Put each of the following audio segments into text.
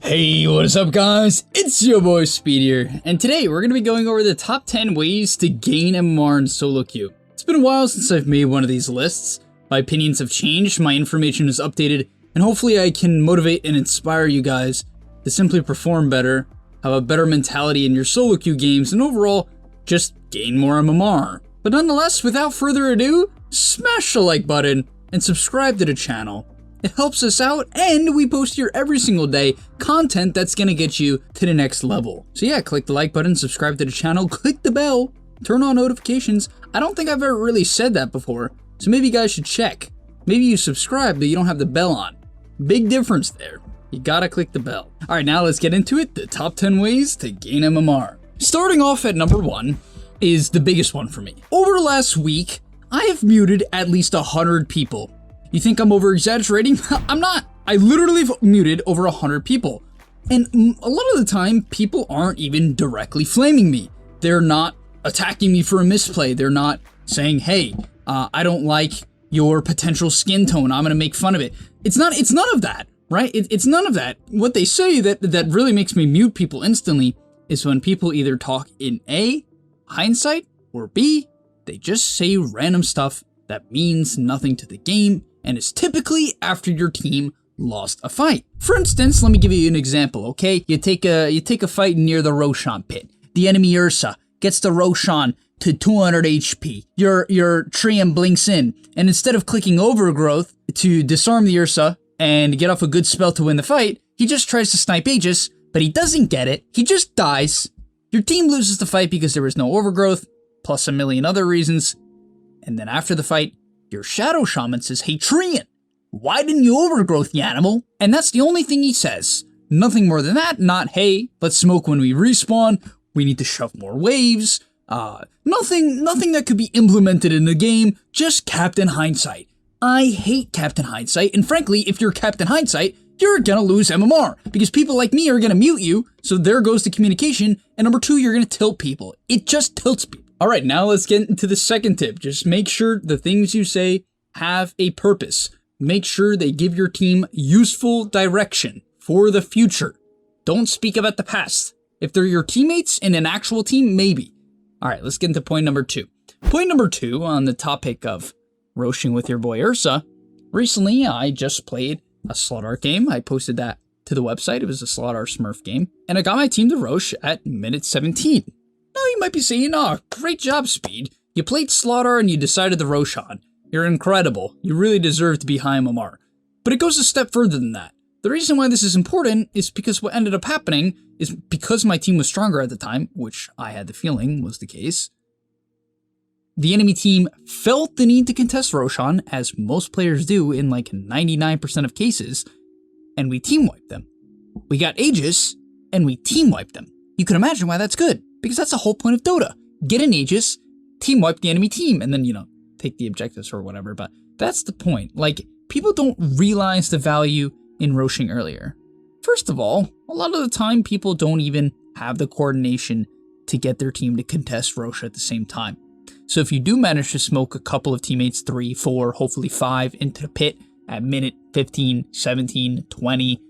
Hey, what is up guys? It's your boy Speed here, and today we're going to be going over the top 10 ways to gain MMR in solo queue. It's been a while since I've made one of these lists. My opinions have changed, my information is updated, and hopefully I can motivate and inspire you guys to simply perform better, have a better mentality in your solo queue games, and overall, just gain more MMR. But nonetheless, without further ado, smash the like button and subscribe to the channel. It helps us out, and we post here every single day content that's gonna get you to the next level. So yeah, click the like button, subscribe to the channel, click the bell, turn on notifications. I don't think I've ever really said that before, so maybe you guys should check. Maybe you subscribe, but you don't have the bell on. Big difference there. You gotta click the bell. Alright, now let's get into it, the top 10 ways to gain MMR. Starting off at number 1 is the biggest one for me. Over the last week, I have muted at least 100 people. You think I'm over exaggerating? I'm not. I literally have muted over 100 people. And a lot of the time, people aren't even directly flaming me. They're not attacking me for a misplay. They're not saying, hey, I don't like your potential skin tone. I'm gonna make fun of it. It's none of that, right? It's none of that. What they say that really makes me mute people instantly is when people either talk in A, hindsight, or B, they just say random stuff that means nothing to the game and is typically after your team lost a fight. For instance, let me give you an example, okay? You take a fight near the Roshan pit. The enemy Ursa gets the Roshan to 200 HP. Your Trium blinks in, and instead of clicking Overgrowth to disarm the Ursa and get off a good spell to win the fight, he just tries to snipe Aegis, but he doesn't get it. He just dies. Your team loses the fight because there was no Overgrowth, plus a million other reasons. And then after the fight, your Shadow Shaman says, hey Trian, why didn't you Overgrowth, you animal? And that's the only thing he says. Nothing more than that, not, hey, let's smoke when we respawn, we need to shove more waves, nothing that could be implemented in the game, just Captain Hindsight. I hate Captain Hindsight, and frankly, if you're Captain Hindsight, you're gonna lose MMR, because people like me are gonna mute you, so there goes the communication, and number 2, you're gonna tilt people. It just tilts people. Alright, now let's get into the second tip. Just make sure the things you say have a purpose. Make sure they give your team useful direction for the future. Don't speak about the past. If they're your teammates in an actual team, maybe. Alright, let's get into point number 2. Point number 2 on the topic of roashing with your boy Ursa. Recently, I just played a Slaughter game. I posted that to the website. It was a Slaughter Smurf game. And I got my team to roash at minute 17. Now you might be saying, oh, great job, Speed. You played Slaughter and you decided to Roshan. You're incredible. You really deserve to be high MMR. But it goes a step further than that. The reason why this is important is because what ended up happening is because my team was stronger at the time, which I had the feeling was the case, the enemy team felt the need to contest Roshan, as most players do in like 99% of cases, and we team wiped them. We got Aegis, and we team wiped them. You can imagine why that's good. Because that's the whole point of Dota. Get an Aegis, team wipe the enemy team, and then, you know, take the objectives or whatever, but that's the point. Like, people don't realize the value in roashing earlier. First of all, a lot of the time people don't even have the coordination to get their team to contest rosh at the same time. So if you do manage to smoke a couple of teammates, 3, 4, hopefully 5, into the pit at minute 15, 17, 20,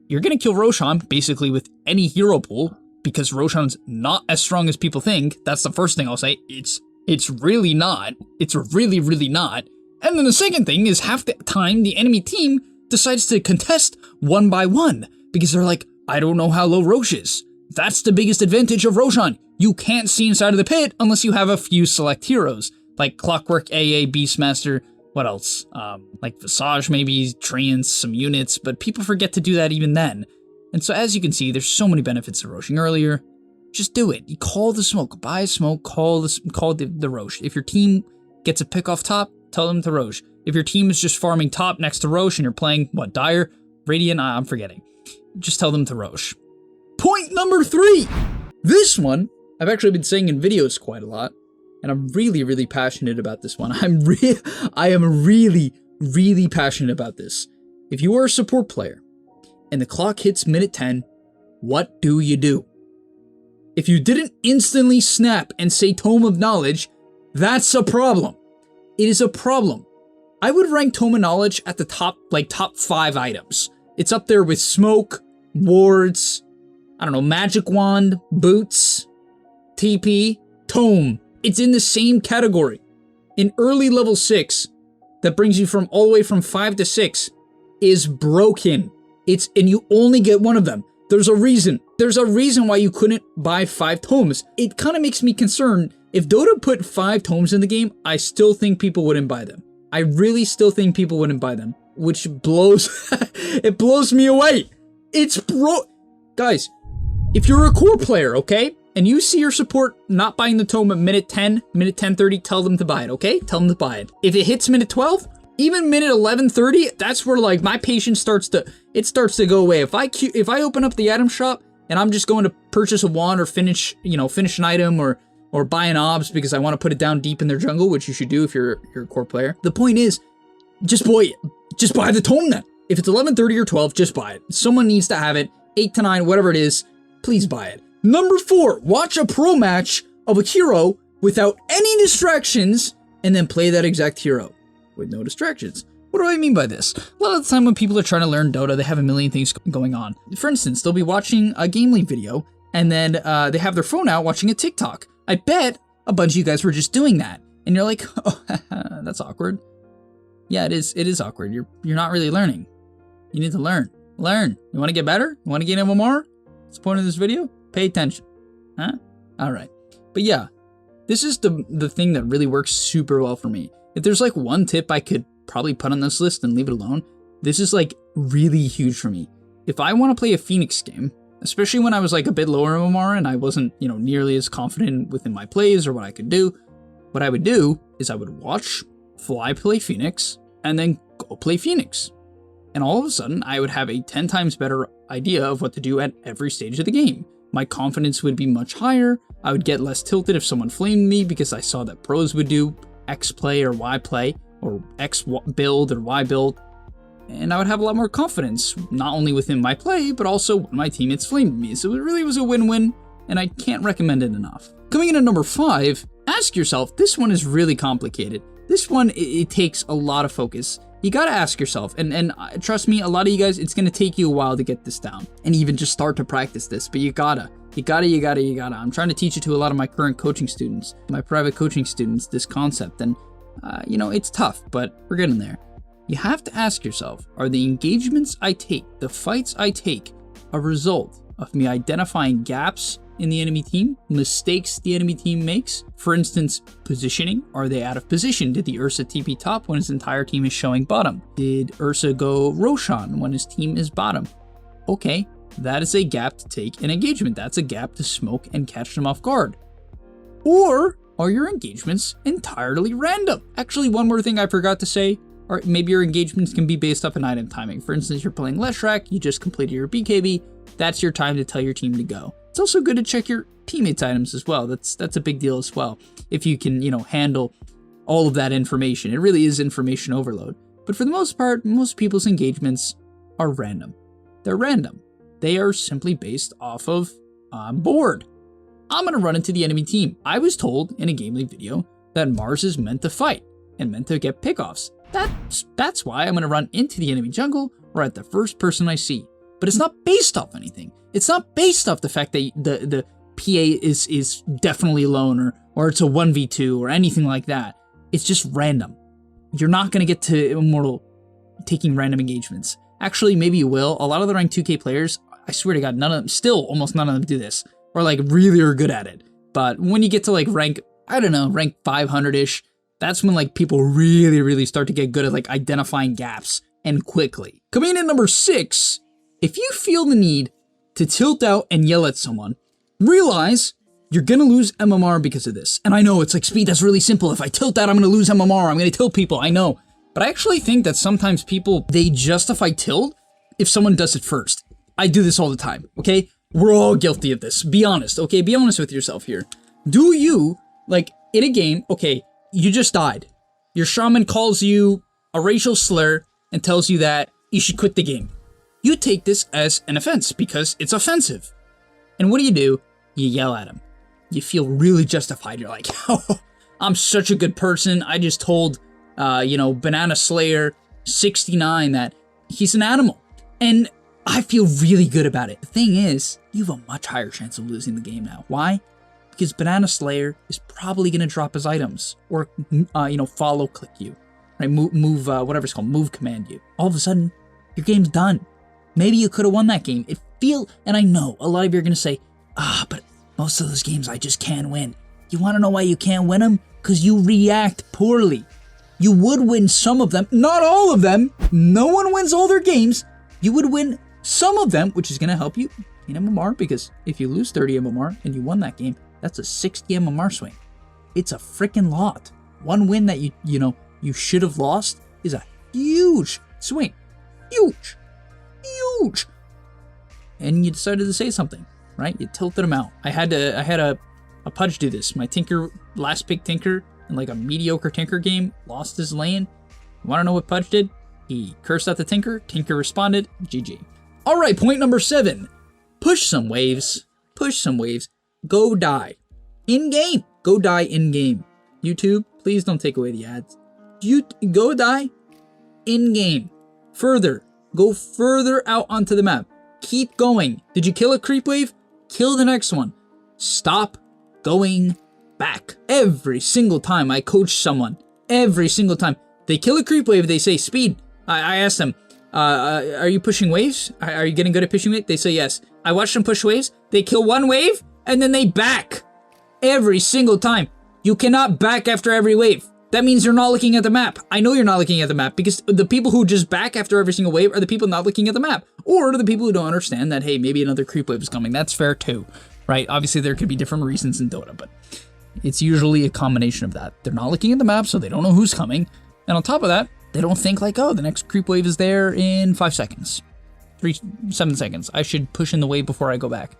you're gonna kill Roshan basically with any hero pool, because Roshan's not as strong as people think. That's the first thing I'll say. It's really not. It's really, really not. And then the second thing is half the time the enemy team decides to contest one by one, because they're like, I don't know how low Rosh is. That's the biggest advantage of Roshan. You can't see inside of the pit unless you have a few select heroes, like Clockwork, AA, Beastmaster, what else? Like Visage maybe, Treants, some units, but people forget to do that even then. And so as you can see, there's so many benefits to roashing earlier. Just do it. You call the smoke, buy smoke, call the rosh. If your team gets a pick off top, tell them to rosh. If your team is just farming top next to rosh and you're playing, what, Dire? Radiant? I'm forgetting. Just tell them to rosh. Point number 3! This one, I've actually been saying in videos quite a lot, and I'm really, really passionate about this one. I am really, really passionate about this. If you are a support player, and the clock hits minute 10, what do you do? If you didn't instantly snap and say Tome of Knowledge, that's a problem. It is a problem. I would rank Tome of Knowledge at the top 5 items. It's up there with Smoke, wards, I don't know, magic wand, boots, TP, Tome. It's in the same category. In early level 6, that brings you from all the way from 5 to 6, is broken. And you only get one of them. There's a reason. There's a reason why you couldn't buy 5 tomes. It kind of makes me concerned. If Dota put 5 tomes in the game, I still think people wouldn't buy them. I really still think people wouldn't buy them, which blows, it blows me away. It's guys, if you're a core player, okay, and you see your support not buying the tome at minute 10, minute 10:30, tell them to buy it, okay? Tell them to buy it. If it hits minute 12, even minute 11:30, that's where like my patience starts to go away. If I open up the item shop and I'm just going to purchase a wand or finish an item or buy an obs because I want to put it down deep in their jungle, which you should do if you're a core player. The point is, just buy the tome then. If it's 11:30 or 12, just buy it. Someone needs to have it. 8 to 9, whatever it is, please buy it. Number 4, watch a pro match of a hero without any distractions and then play that exact hero with no distractions. What do I mean by this? A lot of the time when people are trying to learn Dota, they have a million things going on. For instance, they'll be watching a gameleap video and then they have their phone out watching a TikTok. I bet a bunch of you guys were just doing that. And you're like, oh, that's awkward. Yeah, it is awkward. You're not really learning. You need to learn. Learn. You want to get better? You want to gain MMR? What's the point of this video? Pay attention. Huh? Alright. But yeah, this is the thing that really works super well for me. If there's like one tip I could probably put on this list and leave it alone, this is like really huge for me. If I want to play a Phoenix game, especially when I was like a bit lower MMR and I wasn't, nearly as confident within my plays or what I could do, what I would do is I would watch Fly play Phoenix and then go play Phoenix. And all of a sudden, I would have a 10 times better idea of what to do at every stage of the game. My confidence would be much higher. I would get less tilted if someone flamed me because I saw that pros would do X play or Y play, or X build or Y build. And I would have a lot more confidence, not only within my play, but also when my teammates flamed me. So it really was a win-win, and I can't recommend it enough. Coming in at number 5, ask yourself, this one is really complicated. This one, it takes a lot of focus. You gotta ask yourself, and trust me, a lot of you guys, it's gonna take you a while to get this down and even just start to practice this, but you gotta. I'm trying to teach it to a lot of my current coaching students, my private coaching students, this concept, and it's tough, but we're getting there. You have to ask yourself, are the engagements I take, the fights I take, a result of me identifying gaps in the enemy team, mistakes the enemy team makes? For instance, positioning. Are they out of position? Did the Ursa TP top when his entire team is showing bottom? Did Ursa go Roshan when his team is bottom? Okay, that is a gap to take an engagement. That's a gap to smoke and catch them off guard. Or are your engagements entirely random? Actually, one more thing I forgot to say, or maybe your engagements can be based off an item timing. For instance, you're playing Leshrac, you just completed your BKB, that's your time to tell your team to go. It's also good to check your teammates' items as well. That's a big deal as well. If you can, handle all of that information. It really is information overload. But for the most part, most people's engagements are random. They're random. They are simply based off of, I'm bored. I'm gonna run into the enemy team. I was told in a gameleap video that Mars is meant to fight and meant to get pickoffs. That's why I'm gonna run into the enemy jungle or at the first person I see. But it's not based off anything. It's not based off the fact that the PA is definitely alone or it's a 1v2 or anything like that. It's just random. You're not going to get to Immortal taking random engagements. Actually, maybe you will. A lot of the rank 2K players, I swear to God, almost none of them do this. Or like really are good at it. But when you get to like rank 500-ish, that's when like people really start to get good at like identifying gaps and quickly. Coming in at number 6, if you feel the need to tilt out and yell at someone, realize you're gonna lose MMR because of this. And I know it's like, Speed, that's really simple. If I tilt out, I'm gonna lose MMR. I'm gonna tilt people, I know. But I actually think that sometimes people, they justify tilt if someone does it first. I do this all the time, okay? We're all guilty of this. Be honest, okay? Be honest with yourself here. Do you, like, in a game, okay, you just died. Your shaman calls you a racial slur and tells you that you should quit the game. You take this as an offense because it's offensive. And what do? You yell at him. You feel really justified. You're like, oh, I'm such a good person. I just told, Banana Slayer 69 that he's an animal. And I feel really good about it. The thing is, you have a much higher chance of losing the game now. Why? Because Banana Slayer is probably going to drop his items or, follow click you, right? Move, whatever it's called, move command you. All of a sudden, your game's done. Maybe you could have won that game. And I know a lot of you are going to say, but most of those games I just can't win. You want to know why you can't win them? Because you react poorly. You would win some of them, not all of them. No one wins all their games. You would win some of them, which is going to help you in MMR, because if you lose 30 MMR and you won that game, that's a 60 MMR swing. It's a freaking lot. One win that you should have lost is a huge swing. Huge. And you decided to say something, right? You tilted them out. I had a Pudge do this. My Tinker, last pick Tinker, in like a mediocre Tinker game, lost his lane. You wanna know what Pudge did? He cursed at the Tinker. Tinker responded. GG. All right, point number 7. Push some waves. Go die. In-game. Go die in-game. YouTube, please don't take away the ads. Go die in-game. Further. Go further out onto the map. Keep going. Did you kill a creep wave? Kill the next one. Stop going back. Every single time I coach someone, every single time they kill a creep wave, they say speed. I ask them, are you pushing waves? Are you getting good at pushing waves? They say yes. I watch them push waves. They kill one wave and then they back. Every single time. You cannot back after every wave. That means you're not looking at the map. I know you're not looking at the map because the people who just back after every single wave are the people not looking at the map. Or the people who don't understand that, hey, maybe another creep wave is coming. That's fair too, right? Obviously, there could be different reasons in Dota, but it's usually a combination of that. They're not looking at the map, so they don't know who's coming. And on top of that, they don't think like, oh, the next creep wave is there in 5 seconds. 7 seconds. I should push in the wave before I go back.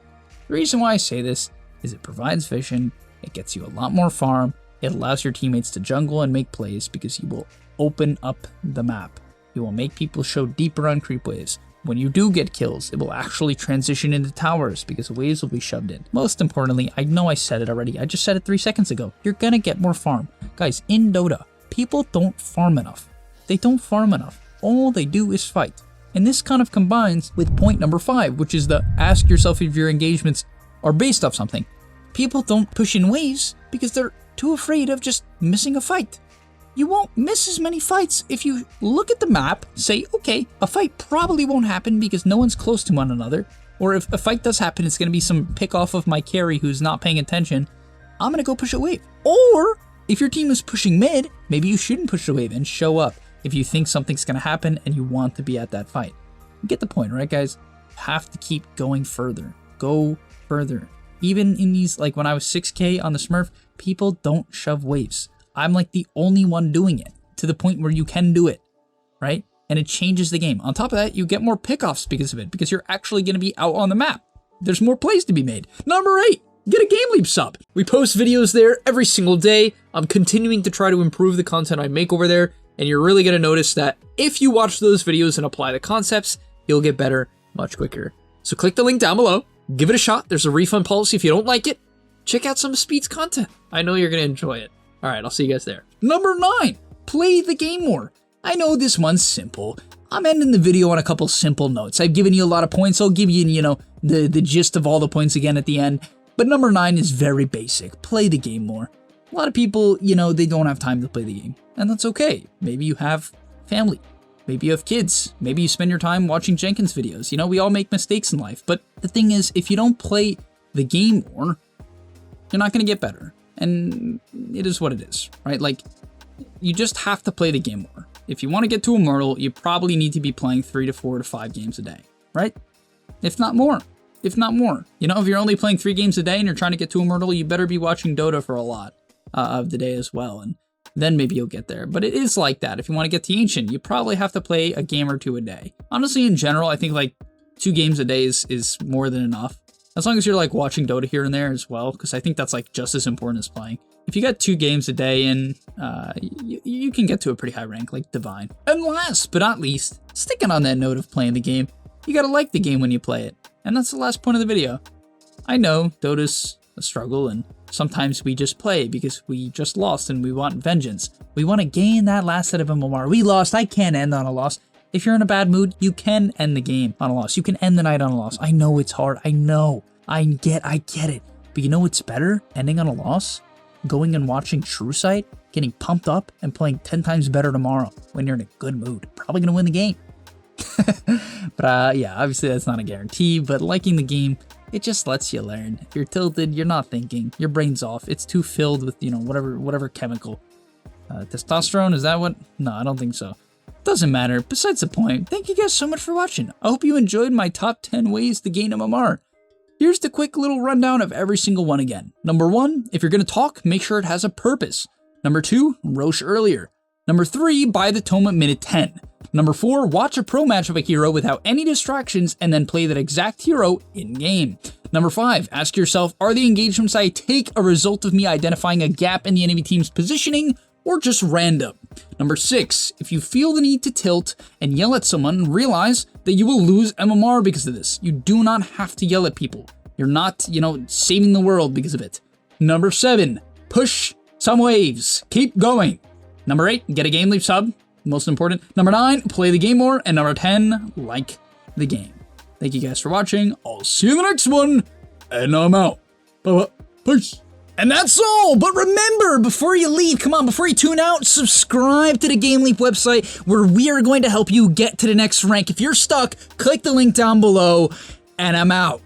The reason why I say this is it provides vision. It gets you a lot more farm. It allows your teammates to jungle and make plays because you will open up the map. You will make people show deeper on creep waves. When you do get kills, it will actually transition into towers because waves will be shoved in. Most importantly, I know I said it already. I just said it 3 seconds ago. You're gonna get more farm. Guys, in Dota, people don't farm enough. They don't farm enough. All they do is fight. And this kind of combines with point number 5, which is the ask yourself if your engagements are based off something. People don't push in waves because they're too afraid of just missing a fight. You won't miss as many fights if you look at the map, say, okay, a fight probably won't happen because no one's close to one another, or if a fight does happen, it's going to be some pick off of my carry who's not paying attention. I'm going to go push a wave. Or if your team is pushing mid, maybe you shouldn't push a wave and show up if you think something's going to happen and you want to be at that fight. You get the point, right, guys? You have to keep going further. Go further. Even in these, like when I was 6K on the Smurf, people don't shove waves. I'm like the only one doing it to the point where you can do it, right? And it changes the game. On top of that, you get more pickoffs because of it, because you're actually going to be out on the map. There's more plays to be made. Number 8, get a gameleap sub. We post videos there every single day. I'm continuing to try to improve the content I make over there, and you're really going to notice that if you watch those videos and apply the concepts, you'll get better much quicker. So click the link down below. Give it a shot. There's a refund policy if you don't like it. Check out some of Speed's content. I know you're going to enjoy it. All right, I'll see you guys there. Number 9, play the game more. I know this one's simple. I'm ending the video on a couple simple notes. I've given you a lot of points. I'll give you, the gist of all the points again at the end. But number 9 is very basic. Play the game more. A lot of people, they don't have time to play the game. And that's okay. Maybe you have family. Maybe you have kids. Maybe you spend your time watching Jenkins videos. We all make mistakes in life. But the thing is, if you don't play the game more, you're not going to get better. And it is what it is, right? Like, you just have to play the game more. If you want to get to Immortal, you probably need to be playing 3 to 4 to 5 games a day, right? If not more. If you're only playing 3 games a day and you're trying to get to Immortal, you better be watching Dota for a lot of the day as well. And then maybe you'll get there. But it is like that. If you want to get to Ancient, you probably have to play a game or 2 a day. Honestly, in general, I think like 2 games a day is more than enough. As long as you're like watching Dota here and there as well, because I think that's like just as important as playing. If you got 2 games a day in, you can get to a pretty high rank, like Divine. And last but not least, sticking on that note of playing the game, you gotta like the game when you play it. And that's the last point of the video. I know Dota's a struggle, and sometimes we just play because we just lost and we want vengeance. We want to gain that last set of MMR. We lost, I can't end on a loss. If you're in a bad mood, you can end the game on a loss. You can end the night on a loss. I know it's hard. I know. I get it. But you know what's better? Ending on a loss? Going and watching True Sight, getting pumped up, and playing 10 times better tomorrow when you're in a good mood. Probably going to win the game. But yeah, obviously that's not a guarantee, but liking the game, it just lets you learn. If you're tilted, you're not thinking. Your brain's off. It's too filled with, whatever chemical. Testosterone, is that what? No, I don't think so. Doesn't matter. Besides the point, thank you guys so much for watching. I hope you enjoyed my top 10 ways to gain MMR. Here's the quick little rundown of every single one again. Number 1, if you're going to talk, make sure it has a purpose. Number 2, Rosh earlier. Number 3, buy the Tome at minute 10. Number 4, watch a pro match of a hero without any distractions and then play that exact hero in-game. Number 5, ask yourself, are the engagements I take a result of me identifying a gap in the enemy team's positioning or just random? Number 6, if you feel the need to tilt and yell at someone, realize that you will lose MMR because of this. You do not have to yell at people. You're not, saving the world because of it. Number 7, push some waves. Keep going. Number 8, get a game leap sub. Most important. Number 9, play the game more. And number 10, like the game. Thank you guys for watching. I'll see you in the next one. And I'm out. Bye-bye. Peace. And that's all. But remember, before you leave, before you tune out, subscribe to the GameLeap website where we are going to help you get to the next rank. If you're stuck, click the link down below. And I'm out.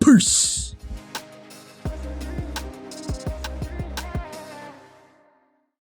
Peace.